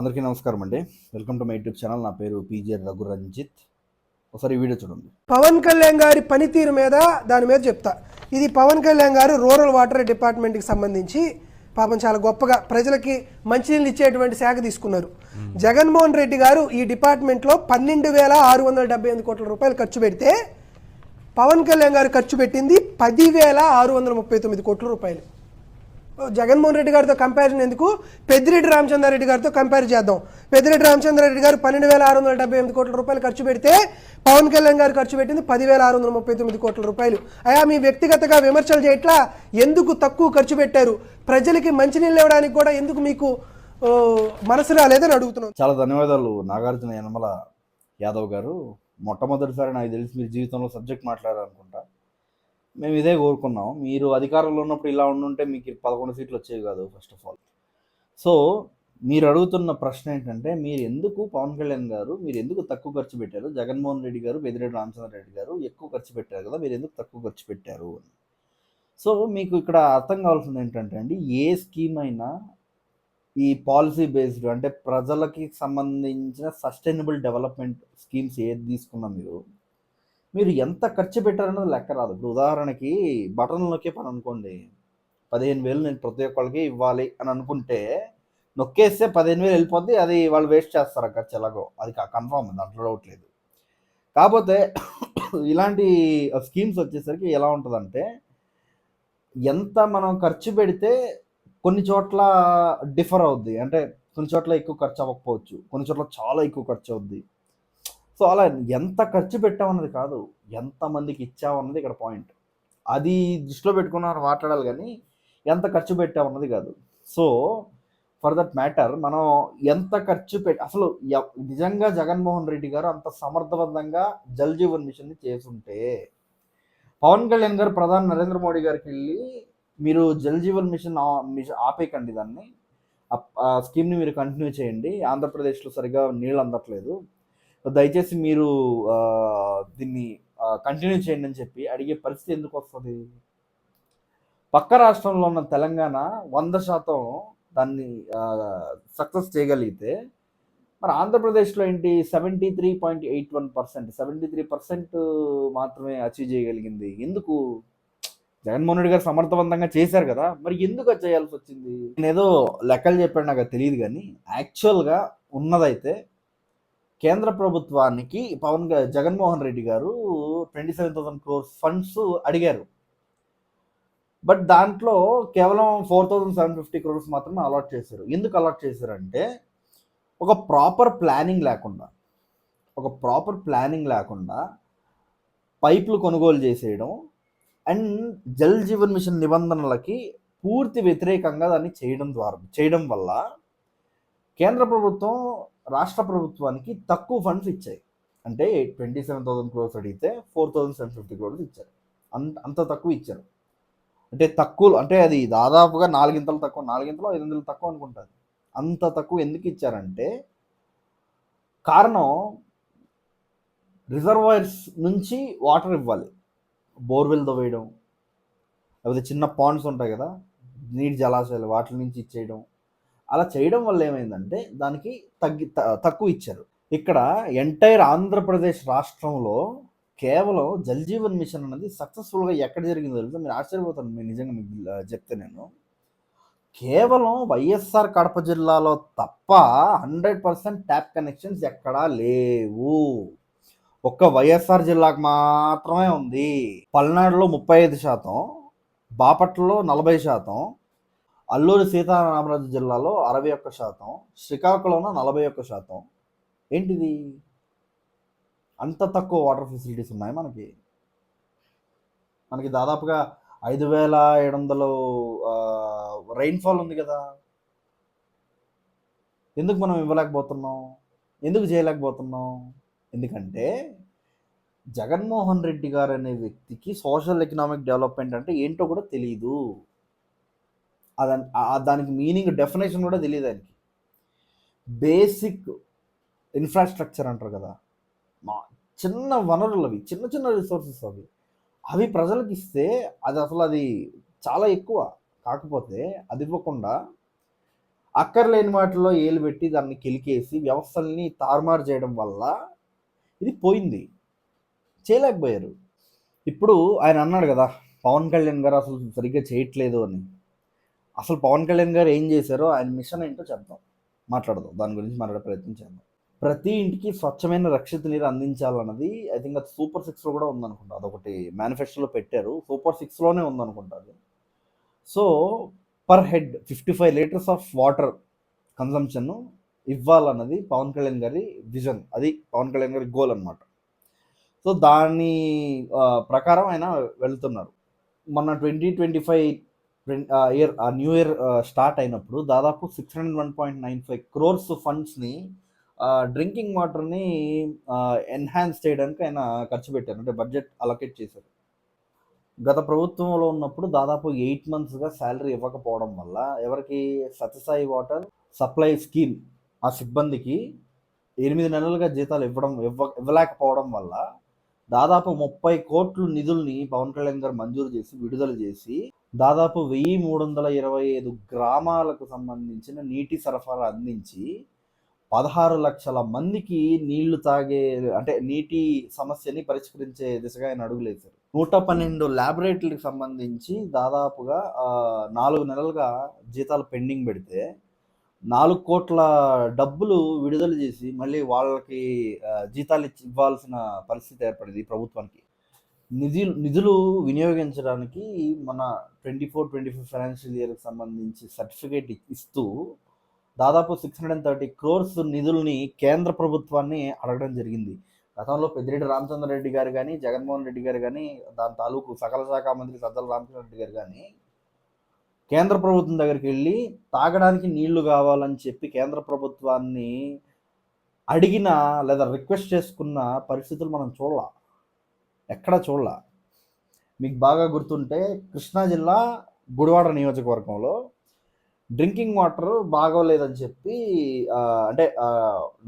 అందరికీ నమస్కారం అండి. Welcome to my YouTube channel. నా పేరు పీజే రఘురంజిత్. ఒకసారి ఈ వీడియో చూడండి. పవన్ కళ్యాణ్ గారి పనితీరు మీద దాని మీద చెప్తా. ఇది పవన్ కళ్యాణ్ గారు రూరల్ వాటర్ డిపార్ట్మెంట్కి సంబంధించి పాపం చాలా గొప్పగా ప్రజలకి మంచినీళ్ళు ఇచ్చేటువంటి శాఖ తీసుకున్నారు. జగన్మోహన్ రెడ్డి గారు ఈ డిపార్ట్మెంట్లో 12,678 కోట్ల రూపాయలు ఖర్చు పెడితే పవన్ కళ్యాణ్ గారు ఖర్చు పెట్టింది 10,639 కోట్ల రూపాయలు. జగన్మోహన్ రెడ్డి గారితో కంపారిజన్ ఎందుకు, పెద్దిరెడ్డి రామచంద్రారెడ్డి గారితో కంపేర్ చేద్దాం. పెద్దిరెడ్డి రామచంద్రారెడ్డి గారు 12,678 కోట్ల రూపాయలు ఖర్చు పెడితే పవన్ కళ్యాణ్ గారు ఖర్చు పెట్టింది 10,639 కోట్ల రూపాయలు. అయా మీ వ్యక్తిగతంగా విమర్శలు చేయట్లా, ఎందుకు తక్కువ ఖర్చు పెట్టారు, ప్రజలకి మంచినీళ్ళు ఇవ్వడానికి కూడా ఎందుకు మీకు మనసు రాలేదని అడుగుతున్నాం. చాలా ధన్యవాదాలు నాగార్జున యనమల యాదవ్ గారు. మొట్టమొదటిసారి నాకు తెలిసి మీరు జీవితంలో సబ్జెక్ట్ మాట్లాడారనుకుంటా. మేము ఇదే కోరుకున్నాం. మీరు అధికారంలో ఉన్నప్పుడు ఇలా ఉండుంటే మీకు 11 సీట్లు వచ్చేవి కాదు ఫస్ట్ ఆఫ్ ఆల్. సో మీరు అడుగుతున్న ప్రశ్న ఏంటంటే, మీరు ఎందుకు పవన్ కళ్యాణ్ గారు మీరు ఎందుకు తక్కువ ఖర్చు పెట్టారు, జగన్మోహన్ రెడ్డి గారు పెద్దిరెడ్డి రామచంద్రారెడ్డి గారు ఎక్కువ ఖర్చు పెట్టారు కదా, మీరు ఎందుకు తక్కువ ఖర్చు పెట్టారు అని. సో మీకు ఇక్కడ అర్థం కావాల్సింది ఏంటంటే అండి, ఏ స్కీమ్ అయినా ఈ పాలసీ బేస్డ్ అంటే ప్రజలకి సంబంధించిన సస్టైనబుల్ డెవలప్మెంట్ స్కీమ్స్ ఏది తీసుకున్నా మీరు ఎంత ఖర్చు పెట్టారన్నది లెక్క రాదు. ఇప్పుడు ఉదాహరణకి బటన్ నొక్కే పని అనుకోండి, 15,000 నేను ప్రతి ఒక్కరికి ఇవ్వాలి అని అనుకుంటే నొక్కేస్తే 15,000 వెళ్ళిపోద్ది. అది వాళ్ళు వేస్ట్ చేస్తారు ఆ ఖర్చు ఎలాగో, అది కన్ఫామ్, దాంట్లో డౌట్ లేదు. కాకపోతే ఇలాంటి స్కీమ్స్ వచ్చేసరికి ఎలా ఉంటుందంటే, ఎంత మనం ఖర్చు పెడితే కొన్ని చోట్ల డిఫర్ అవుద్ది. అంటే కొన్ని చోట్ల ఎక్కువ ఖర్చు అవ్వకపోవచ్చు, కొన్ని చోట్ల చాలా ఎక్కువ ఖర్చు అవుద్ది. సో అలా ఎంత ఖర్చు పెట్టామన్నది కాదు, ఎంతమందికి ఇచ్చామన్నది ఇక్కడ పాయింట్. అది దృష్టిలో పెట్టుకున్న మాట్లాడాలి కానీ ఎంత ఖర్చు పెట్టామన్నది కాదు. సో ఫర్ దట్ మ్యాటర్ మనం ఎంత ఖర్చు అసలు నిజంగా జగన్మోహన్ రెడ్డి గారు అంత సమర్థవంతంగా జల్ జీవన్ మిషన్ని చేసుంటే, పవన్ కళ్యాణ్ గారు ప్రధాని నరేంద్ర మోడీ గారికి వెళ్ళి మీరు జల్ జీవన్ మిషన్ ఆపేయకండి, దాన్ని ఆ స్కీమ్ని మీరు కంటిన్యూ చేయండి, ఆంధ్రప్రదేశ్లో సరిగా నీళ్ళు అందట్లేదు, దయచేసి మీరు దీన్ని కంటిన్యూ చేయండి అని చెప్పి అడిగే పరిస్థితి ఎందుకు వస్తుంది? పక్క రాష్ట్రంలో ఉన్న తెలంగాణ 100% దాన్ని సక్సెస్ చేయగలిగితే, మరి ఆంధ్రప్రదేశ్లో ఏంటి 73.81%, 73% మాత్రమే అచీవ్ చేయగలిగింది. ఎందుకు? జగన్మోహన్ రెడ్డి గారు సమర్థవంతంగా చేశారు కదా, మరి ఎందుకు అది చేయాల్సి వచ్చింది? నేనేదో లెక్కలు చెప్పాడు, నాకు అది తెలియదు. కానీ యాక్చువల్గా ఉన్నదైతే కేంద్ర ప్రభుత్వానికి జగన్మోహన్ రెడ్డి గారు 27,000 crores ఫండ్స్ అడిగారు. బట్ దాంట్లో కేవలం 4,750 crores మాత్రమే అలాట్ చేశారు. ఎందుకు అలాట్ చేశారంటే, ఒక ప్రాపర్ ప్లానింగ్ లేకుండా పైపులు కొనుగోలు చేసేయడం అండ్ జల్ జీవన్ మిషన్ నిబంధనలకి పూర్తి వ్యతిరేకంగా దాన్ని చేయడం వల్ల కేంద్ర ప్రభుత్వం రాష్ట్ర ప్రభుత్వానికి తక్కువ ఫండ్స్ ఇచ్చాయి. అంటే 27,000 crores అడిగితే 4,750 crores ఇచ్చారు. అంత తక్కువ ఇచ్చారు. అంటే తక్కువ అంటే అది దాదాపుగా 4 ఇంతలు తక్కువ, 4 ఇంతలు 5 ఇంతలు తక్కువ అనుకుంటారు. అంత తక్కువ ఎందుకు ఇచ్చారంటే, కారణం రిజర్వాయర్స్ నుంచి వాటర్ ఇవ్వాలి, బోర్వెల్ వేయడం, లేకపోతే చిన్న పాండ్స్ ఉంటాయి కదా, నీటి జలాశయాలు, వాటి నుంచి ఇచ్చేయడం. అలా చేయడం వల్ల ఏమైందంటే దానికి తక్కువ ఇచ్చారు. ఇక్కడ ఎంటైర్ ఆంధ్రప్రదేశ్ రాష్ట్రంలో కేవలం జల్ జీవన్ మిషన్ అనేది సక్సెస్ఫుల్గా ఎక్కడ జరిగిందో తెలుసు, మీరు ఆశ్చర్యపోతారు. మీరు నిజంగా మీకు చెప్తే, నేను కేవలం వైఎస్ఆర్ కడప జిల్లాలో తప్ప 100% ట్యాప్ కనెక్షన్స్ ఎక్కడా లేవు. ఒక్క వైఎస్ఆర్ జిల్లాకు మాత్రమే ఉంది. పల్నాడులో 35%, బాపట్లలో 40%, అల్లూరి సీతారామరాజు జిల్లాలో 61%, శ్రీకాకుళంలో 41%. ఏంటిది? అంత తక్కువ వాటర్ ఫెసిలిటీస్ ఉన్నాయి మనకి దాదాపుగా 5,700 రైన్ఫాల్ ఉంది కదా. ఎందుకు మనం ఇవ్వలేకపోతున్నాం, ఎందుకు చేయలేకపోతున్నాం? ఎందుకంటే జగన్మోహన్ రెడ్డి గారు అనే వ్యక్తికి సోషల్ ఎకనామిక్ డెవలప్మెంట్ అంటే ఏంటో కూడా తెలియదు. దానికి మీనింగ్ డెఫినేషన్ కూడా తెలియదు ఆయనకి. బేసిక్ ఇన్ఫ్రాస్ట్రక్చర్ అంటారు కదా, చిన్న వనరులు, అవి చిన్న రిసోర్సెస్, అవి ప్రజలకు ఇస్తే అది చాలా ఎక్కువ. కాకపోతే అది ఇవ్వకుండా అక్కర్లేని వాటిలో ఏలు పెట్టి దాన్ని కిలికేసి వ్యవస్థల్ని తారుమారు చేయడం వల్ల ఇది పోయింది. చేయలేకపోయారు. ఇప్పుడు ఆయన అన్నాడు కదా, పవన్ కళ్యాణ్ గారు అసలు సరిగ్గా చేయట్లేదు అని. అసలు పవన్ కళ్యాణ్ గారు ఏం చేశారో, ఆయన మిషన్ ఏంటో చెప్దాం, మాట్లాడదాం, దాని గురించి మాట్లాడే ప్రయత్నం చేద్దాం. ప్రతి ఇంటికి స్వచ్ఛమైన రక్షిత నీరు అందించాలన్నది ఐ థింక్ అది సూపర్ 6లో కూడా ఉందనుకుంటా, అదొకటి మేనిఫెస్టోలో పెట్టారు, సూపర్ 6లోనే ఉందనుకుంటా అది. So per head 55 litres of water consumption ఇవ్వాలన్నది పవన్ కళ్యాణ్ గారి విజన్, అది పవన్ కళ్యాణ్ గారి గోల్ అనమాట. సో దాని ప్రకారం ఆయన వెళ్తున్నారు. మొన్న 2025 ఇయర్ న్యూ ఇయర్ స్టార్ట్ అయినప్పుడు దాదాపు 601.95 క్రోర్స్ ఫండ్స్ని డ్రింకింగ్ వాటర్ని ఎన్హాన్స్ చేయడానికి ఆయన ఖర్చు పెట్టారు, అంటే బడ్జెట్ అలొకేట్ చేశారు. గత ప్రభుత్వంలో ఉన్నప్పుడు దాదాపు 8 monthsగా శాలరీ ఇవ్వకపోవడం వల్ల ఎవరికి సత్యసాయి వాటర్ సప్లై స్కీమ్ ఆ సిబ్బందికి 8 నెలలుగా జీతాలు ఇవ్వలేకపోవడం వల్ల దాదాపు 30 కోట్ల నిధుల్ని పవన్ కళ్యాణ్ గారు మంజూరు చేసి విడుదల చేసి దాదాపు 1325 గ్రామాలకు సంబంధించిన నీటి సరఫరా అందించి 16 లక్షల మందికి నీళ్లు తాగే, అంటే నీటి సమస్యని పరిష్కరించే దిశగా ఆయన అడుగులేశారు. 112 ల్యాబొరేటరీలకు సంబంధించి దాదాపుగా 4 నెలలుగా జీతాలు పెండింగ్ పెడితే 4 కోట్ల డబ్బులు విడుదల చేసి మళ్ళీ వాళ్ళకి జీతాలు ఇవ్వాల్సిన పరిస్థితి ఏర్పడింది ప్రభుత్వానికి. నిధులు వినియోగించడానికి మన 24-25 ఫైనాన్షియల్ ఇయర్కి సంబంధించి సర్టిఫికేట్ ఇస్తూ దాదాపు 630 క్రోర్స్ నిధుల్ని కేంద్ర ప్రభుత్వాన్ని అడగడం జరిగింది. గతంలో పెద్దిరెడ్డి రామచంద్రారెడ్డి గారు కానీ, జగన్మోహన్ రెడ్డి గారు కానీ, దాని తాలూకు సకల శాఖ మంత్రి సజ్జల రామచంద్రారెడ్డి గారు కానీ కేంద్ర ప్రభుత్వం దగ్గరికి వెళ్ళి తాగడానికి నీళ్లు కావాలని చెప్పి కేంద్ర ప్రభుత్వాన్ని అడిగిన లేదా రిక్వెస్ట్ చేసుకున్న పరిస్థితులు మనం చూడాల, ఎక్కడ చూడాల. మీకు బాగా గుర్తుంటే కృష్ణా జిల్లా గుడివాడ నియోజకవర్గంలో డ్రింకింగ్ వాటర్ బాగోలేదని చెప్పి అంటే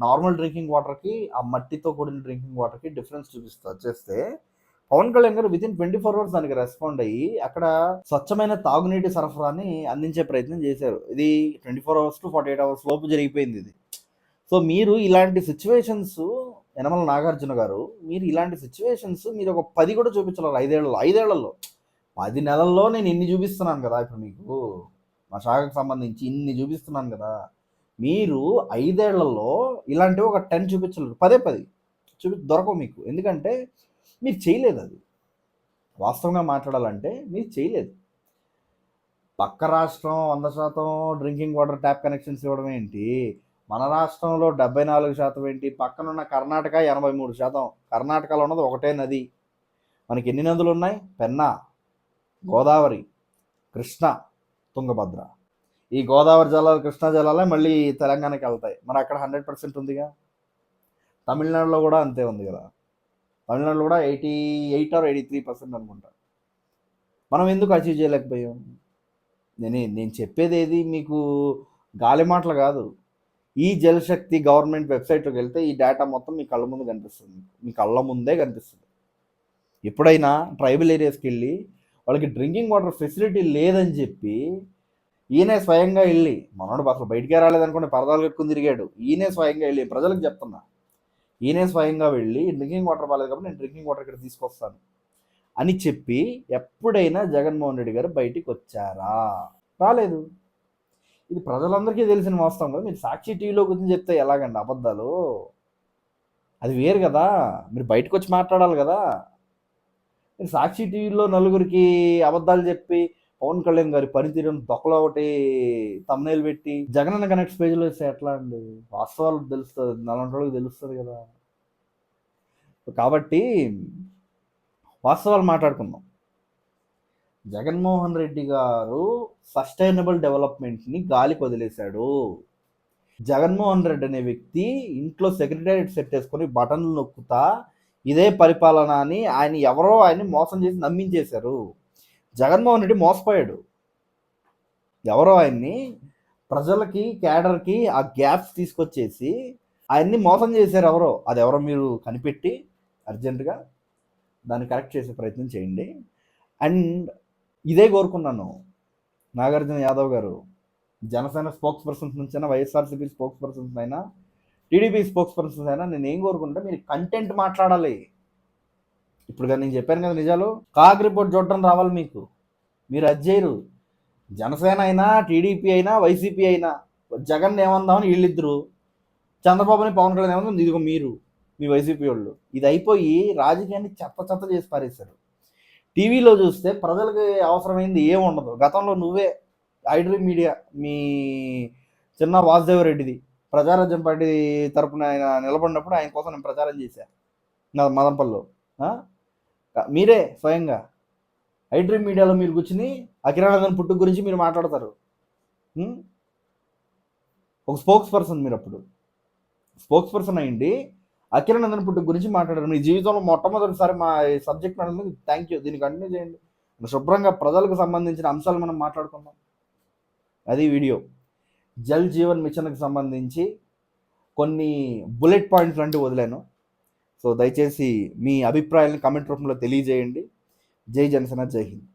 నార్మల్ డ్రింకింగ్ వాటర్కి ఆ మట్టితో కూడిన డ్రింకింగ్ వాటర్కి డిఫరెన్స్ చేస్తే పవన్ కళ్యాణ్ గారు వితిన్ 24 hours దానికి రెస్పాండ్ అయ్యి అక్కడ స్వచ్ఛమైన తాగునీటి సరఫరాని అందించే ప్రయత్నం చేశారు. ఇది 24 hours to 48 hours లోపు జరిగిపోయింది ఇది. సో మీరు ఇలాంటి సిచ్యువేషన్స్, యనమల నాగార్జున గారు, మీరు ఇలాంటి సిచ్యువేషన్స్ మీరు ఒక 10 కూడా చూపించలేరు 5 ఏళ్లలో. 10 నెలల్లో నేను ఇన్ని చూపిస్తున్నాను కదా, ఇప్పుడు మీకు మా శాఖకు సంబంధించి ఇన్ని చూపిస్తున్నాను కదా, మీరు 5 ఏళ్లలో ఇలాంటివి ఒక 10 చూపించలేరు, 10 దొరకవు మీకు. ఎందుకంటే మీరు చేయలేదు, అది వాస్తవంగా మాట్లాడాలంటే మీరు చేయలేదు. పక్క రాష్ట్రం 100% డ్రింకింగ్ వాటర్ ట్యాప్ కనెక్షన్స్ ఇవ్వడం ఏంటి, మన రాష్ట్రంలో 74% ఏంటి, పక్కనున్న కర్ణాటక 83%. కర్ణాటకలో ఉన్నది ఒకటే నది. మనకి ఎన్ని నదులు ఉన్నాయి? పెన్నా, గోదావరి, కృష్ణ, తుంగభద్ర. ఈ గోదావరి జలాలు, కృష్ణా జలాలే మళ్ళీ తెలంగాణకి వెళ్తాయి. మరి అక్కడ 100% ఉందిగా. తమిళనాడులో కూడా అంతే ఉంది కదా, తమిళనాడులో కూడా 88 or 83% అనుకుంటా. మనం ఎందుకు అచీవ్ చేయలేకపోయాం? నేను చెప్పేది ఏది మీకు గాలి మాటలు కాదు. ఈ జలశక్తి గవర్నమెంట్ వెబ్సైట్లోకి వెళ్తే ఈ డేటా మొత్తం మీ కళ్ళ ముందు కనిపిస్తుంది, మీ కళ్ళ ముందే కనిపిస్తుంది. ఎప్పుడైనా ట్రైబల్ ఏరియాస్కి వెళ్ళి వాళ్ళకి డ్రింకింగ్ వాటర్ ఫెసిలిటీ లేదని చెప్పి ఈయనే స్వయంగా వెళ్ళి, మనోడు అసలు బయటికే రాలేదనుకోండి, పరదాలు కట్టుకుని తిరిగాడు, ఈయనే స్వయంగా వెళ్ళి, ప్రజలకు చెప్తున్నా, ఈయనే స్వయంగా వెళ్ళి డ్రింకింగ్ వాటర్ బాగాలేదు కాబట్టి నేను డ్రింకింగ్ వాటర్ ఇక్కడ తీసుకొస్తాను అని చెప్పి ఎప్పుడైనా జగన్మోహన్ రెడ్డి గారు బయటికి వచ్చారా? రాలేదు. ఇది ప్రజలందరికీ తెలిసిన వాస్తవం కదా. మీరు సాక్షి టీవీలో గురించి చెప్తే ఎలాగండి అబద్ధాలు? అది వేరు కదా, మీరు బయటకు వచ్చి మాట్లాడాలి కదా. మీరు సాక్షి టీవీలో నలుగురికి అబద్ధాలు చెప్పి పవన్ కళ్యాణ్ గారి పనితీరును దొక్కలో ఒకటి తమ్నైల్ పెట్టి జగనన్న కనెక్ట్స్ పేజీలో వేస్తే ఎట్లా అండి? వాస్తవాలు తెలుస్తుంది, 40 రోజులకు తెలుస్తుంది కదా. కాబట్టి వాస్తవాలు మాట్లాడుకుందాం. జగన్మోహన్ రెడ్డి గారు సస్టైనబుల్ డెవలప్మెంట్ని గాలికి వదిలేశాడు. జగన్మోహన్ రెడ్డి అనే వ్యక్తి ఇంట్లో సెక్రటేరియట్ సెట్ వేసుకొని బటన్లు నొక్కుతా ఇదే పరిపాలన అని ఆయన్ని మోసం చేసి నమ్మించేశారు. జగన్మోహన్ రెడ్డి మోసపోయాడు. ఎవరో ఆయన్ని ప్రజలకి, క్యాడర్కి ఆ గ్యాప్స్ తీసుకొచ్చేసి ఆయన్ని మోసం చేశారు ఎవరో. అది ఎవరో మీరు కనిపెట్టి అర్జెంటుగా దాన్ని కరెక్ట్ చేసే ప్రయత్నం చేయండి. అండ్ ఇదే కోరుకున్నాను, నాగార్జున యాదవ్ గారు, జనసేన స్పోక్స్ పర్సన్స్ నుంచైనా, వైఎస్ఆర్సీపీ స్పోక్స్ పర్సన్స్ అయినా, టీడీపీ స్పోక్స్ పర్సన్స్ అయినా నేను ఏం కోరుకుంటే మీరు కంటెంట్ మాట్లాడాలి. ఇప్పుడు కానీ నేను చెప్పాను కదా నిజాలు, కాగ్ రిపోర్ట్ చూడటం రావాలి మీకు. మీరు అది చేయరు. జనసేన అయినా, టీడీపీ అయినా, వైసీపీ అయినా, జగన్ ఏమందామని వీళ్ళిద్దరు, చంద్రబాబుని పవన్ కళ్యాణ్ ఏమందాం ఇదిగో మీరు, మీ వైసీపీ వాళ్ళు. ఇది అయిపోయి రాజకీయాన్ని చెత్త చేసి పారేశారు. టీవీలో చూస్తే ప్రజలకి అవసరమైంది ఏముండదు. గతంలో నువ్వే ఐడ్రీమ్ మీడియా మీ చిన్న వాసుదేవరెడ్డిది ప్రజారాజ్యం పార్టీ తరపున ఆయన నిలబడినప్పుడు ఆయన కోసం నేను ప్రచారం చేశాను నా మదనపల్లిలో. మీరే స్వయంగా ఐడ్రీమ్ మీడియాలో మీరు కూర్చుని అఖిలానందన్ పుట్టుక గురించి మీరు మాట్లాడతారు. ఒక స్పోక్స్ పర్సన్, మీరు అప్పుడు స్పోక్స్ పర్సన్ అయ్యింది అఖిలానందన్ పుట్టుక గురించి మాట్లాడారు. మీ జీవితంలో మొట్టమొదటిసారి మా సబ్జెక్ట్ మాట్లాడినందుకు థ్యాంక్ యూ. దీన్ని కంటిన్యూ చేయండి. శుభ్రంగా ప్రజలకు సంబంధించిన అంశాలు మనం మాట్లాడుకుందాం. అది వీడియో. జల్ జీవన్ మిషన్కి సంబంధించి కొన్ని బుల్లెట్ పాయింట్స్ లాంటివి వదిలాను. సో దయచేసి మీ అభిప్రాయాలను కామెంట్ రూపంలో తెలియజేయండి. జై జనసేన, జై హింద్.